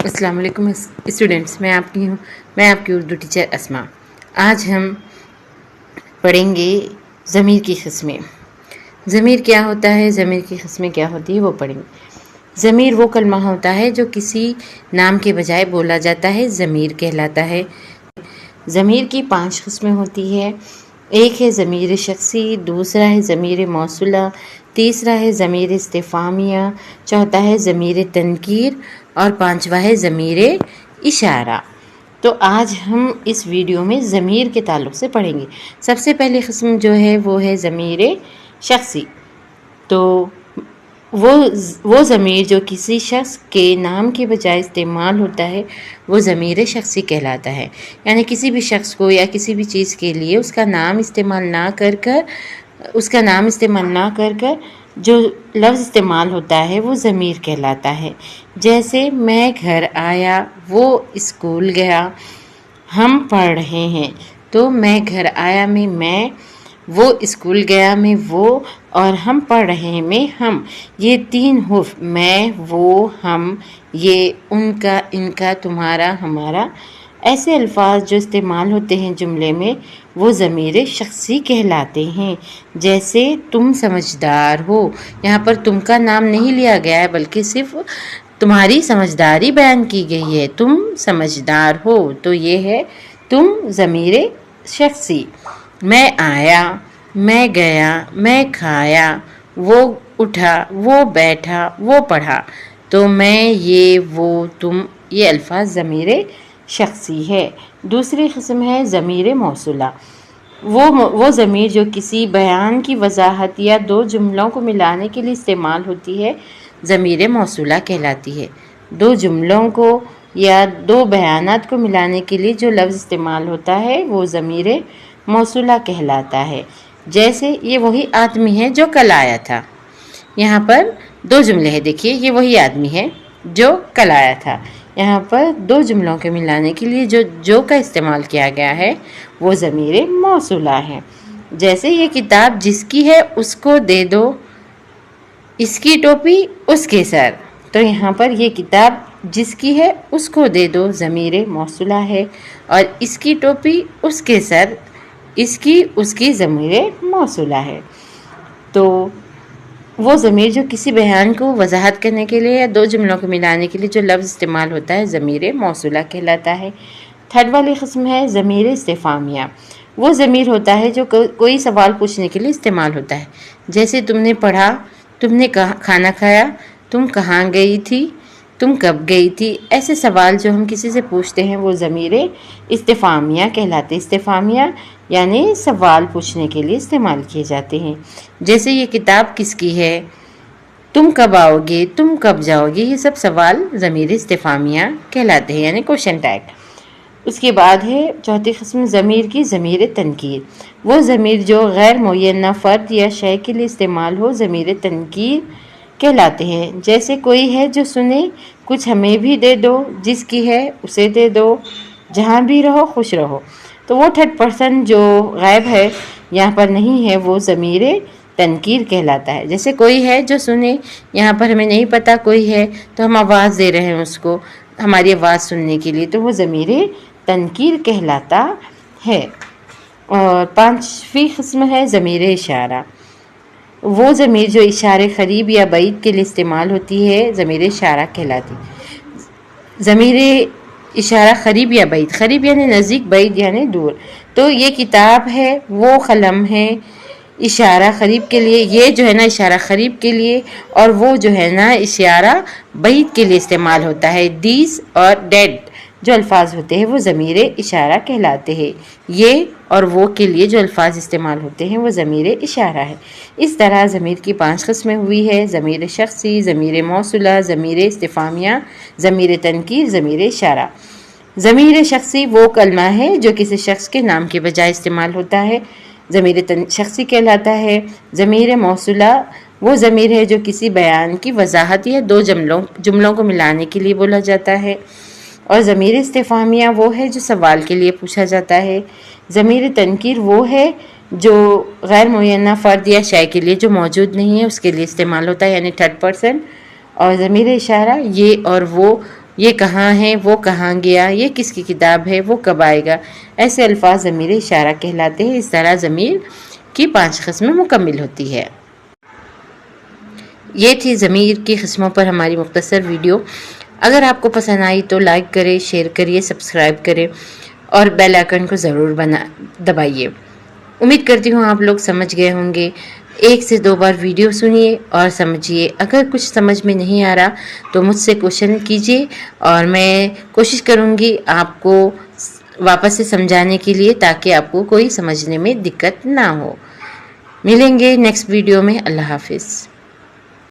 السلام علیکم اسٹوڈنٹس، میں آپ کی اردو ٹیچر اسما۔ آج ہم پڑھیں گے ضمیر کی قسمیں۔ ضمیر کیا ہوتا ہے، ضمیر کی قسمیں کیا ہوتی ہے وہ پڑھیں گے۔ ضمیر وہ کلمہ ہوتا ہے جو کسی نام کے بجائے بولا جاتا ہے، ضمیر کہلاتا ہے۔ ضمیر کی 5 قسمیں ہوتی ہے۔ ایک ہے ضمیر شخصی، دوسرا ہے ضمیر موصولہ، تیسرا ہے ضمیر استفہامیہ، چوتھا ہے ضمیر تنکیر اور 5واں ہے ضمیر اشارہ۔ تو آج ہم اس ویڈیو میں ضمیر کے تعلق سے پڑھیں گے۔ سب سے پہلی قسم جو ہے وہ ہے ضمیر شخصی۔ تو وہ ضمیر جو کسی شخص کے نام کے بجائے استعمال ہوتا ہے وہ ضمیر شخصی کہلاتا ہے۔ یعنی کسی بھی شخص کو یا کسی بھی چیز کے لیے اس کا نام استعمال نہ کر کر جو لفظ استعمال ہوتا ہے وہ ضمیر کہلاتا ہے۔ جیسے میں گھر آیا، وہ اسکول گیا، ہم پڑھ رہے ہیں۔ تو میں گھر آیا میں، وہ اسکول گیا میں وہ، اور ہم پڑھ رہے ہیں میں ہم۔ یہ 3 حروف میں، وہ، ہم، یہ، ان کا، ان کا، تمہارا، ہمارا، ایسے الفاظ جو استعمال ہوتے ہیں جملے میں وہ ضمیر شخصی کہلاتے ہیں۔ جیسے تم سمجھدار ہو، یہاں پر تم کا نام نہیں لیا گیا ہے بلکہ صرف تمہاری سمجھداری بیان کی گئی ہے، تم سمجھدار ہو، تو یہ ہے تم ضمیر شخصی۔ میں آیا، میں گیا، میں کھایا، وہ اٹھا، وہ بیٹھا، وہ پڑھا، تو میں، یہ، وہ، تم، یہ الفاظ ضمیر شخصی ہے۔ دوسری قسم ہے ضمیر موصولہ۔ وہ ضمیر جو کسی بیان کی وضاحت یا 2 جملوں کو ملانے کے لیے استعمال ہوتی ہے ضمیر موصولہ کہلاتی ہے۔ 2 جملوں کو یا 2 بیانات کو ملانے کے لیے جو لفظ استعمال ہوتا ہے وہ ضمیر موصولہ کہلاتا ہے۔ جیسے یہ وہی آدمی ہے جو کل آیا تھا۔ یہاں پر 2 جملے ہیں، دیکھیے یہ وہی آدمی ہے جو کل آیا تھا۔ یہاں پر 2 جملوں کے ملانے کے لیے جو کا استعمال کیا گیا ہے وہ ضمیر موصولہ ہے۔ جیسے یہ کتاب جس کی ہے اس کو دے دو، اس کی ٹوپی اس کے سر۔ تو یہاں پر یہ کتاب جس کی ہے اس کو دے دو ضمیر موصولہ ہے، اور اس کی ٹوپی اس کے سر، اس کی ضمیر موصولہ ہے۔ تو وہ ضمیر جو کسی بیان کو وضاحت کرنے کے لیے یا 2 جملوں کو ملانے کے لیے جو لفظ استعمال ہوتا ہے ضمیر موصولہ کہلاتا ہے۔ 3rd والی قسم ہے ضمیر استفہامیہ۔ وہ ضمیر ہوتا ہے جو کوئی سوال پوچھنے کے لیے استعمال ہوتا ہے۔ جیسے تم نے پڑھا، تم نے کھانا کھایا، تم کہاں گئی تھی، تم کب گئی تھی، ایسے سوال جو ہم کسی سے پوچھتے ہیں وہ ضمیر استفہامیہ کہلاتے ہیں۔ استفہامیہ یعنی سوال پوچھنے کے لیے استعمال کیے جاتے ہیں۔ جیسے یہ کتاب کس کی ہے، تم کب آؤ گے، تم کب جاؤ گے، یہ سب سوال ضمیر استفہامیہ کہلاتے ہیں یعنی کوشچن ٹیگ۔ اس کے بعد ہے 4تھی قسم ضمیر کی ضمیر تنکیر۔ وہ ضمیر جو غیر معینہ فرد یا شے کے لیے استعمال ہو ضمیر تنکیر کہلاتے ہیں۔ جیسے کوئی ہے جو سنے، کچھ ہمیں بھی دے دو، جس کی ہے اسے دے دو، جہاں بھی رہو خوش رہو۔ تو وہ 3rd پرسن جو غائب ہے یہاں پر نہیں ہے وہ ضمیر تنکیر کہلاتا ہے۔ جیسے کوئی ہے جو سنے، یہاں پر ہمیں نہیں پتا کوئی ہے تو ہم آواز دے رہے ہیں اس کو ہماری آواز سننے کے لیے، تو وہ ضمیر تنکیر کہلاتا ہے۔ اور 5ویں قسم ہے ضمیر اشارہ۔ وہ ضمیر جو اشارے قریب یا بعید کے لیے استعمال ہوتی ہے ضمیر اشارہ کہلاتی۔ ضمیر اشارہ قریب یا بعید، قریب یعنی نزدیک، بعید یعنی دور۔ تو یہ کتاب ہے، وہ قلم ہے، اشارہ قریب کے لیے، یہ جو ہے نا اشارہ قریب کے لیے، اور وہ جو ہے نا اشارہ بعید کے لیے استعمال ہوتا ہے۔ دیس اور ڈیڈ جو الفاظ ہوتے ہیں وہ ضمیر اشارہ کہلاتے ہیں۔ یہ اور وہ کے لیے جو الفاظ استعمال ہوتے ہیں وہ ضمیر اشارہ ہے۔ اس طرح ضمیر کی 5 قسمیں ہوئی ہے: ضمیر شخصی، ضمیر موصولہ، ضمیر استفہامیہ، ضمیر تنکیر، ضمیر اشارہ۔ ضمیر شخصی وہ کلمہ ہے جو کسی شخص کے نام کے بجائے استعمال ہوتا ہے، ضمیر شخصی کہلاتا ہے۔ ضمیر موصولہ وہ ضمیر ہے جو کسی بیان کی وضاحت یا 2 جملوں کو ملانے کے لیے بولا جاتا ہے۔ اور ضمیر استفہامیہ وہ ہے جو سوال کے لیے پوچھا جاتا ہے۔ ضمیر تنکیر وہ ہے جو غیر معینہ فرد یا شے کے لیے جو موجود نہیں ہے اس کے لیے استعمال ہوتا ہے یعنی 3rd پرسن۔ اور ضمیر اشارہ یہ اور وہ یہ کہاں ہے، وہ کہاں گیا، یہ کس کی کتاب ہے، وہ کب آئے گا، ایسے الفاظ ضمیر اشارہ کہلاتے ہیں۔ اس طرح ضمیر کی 5 قسمیں مکمل ہوتی ہے۔ یہ تھی ضمیر کی قسموں پر ہماری مختصر ویڈیو۔ اگر آپ کو پسند آئی تو لائک کریں، شیئر کریے، سبسکرائب کریں اور بیل آئیکن کو ضرور دبائیے۔ امید کرتی ہوں آپ لوگ سمجھ گئے ہوں گے۔ 1 سے 2 بار ویڈیو سنیے اور سمجھیے۔ اگر کچھ سمجھ میں نہیں آ رہا تو مجھ سے کوشچن کیجیے اور میں کوشش کروں گی آپ کو واپس سے سمجھانے کے لیے، تاکہ آپ کو کوئی سمجھنے میں دقت نہ ہو۔ ملیں گے نیکسٹ ویڈیو میں۔ اللہ حافظ۔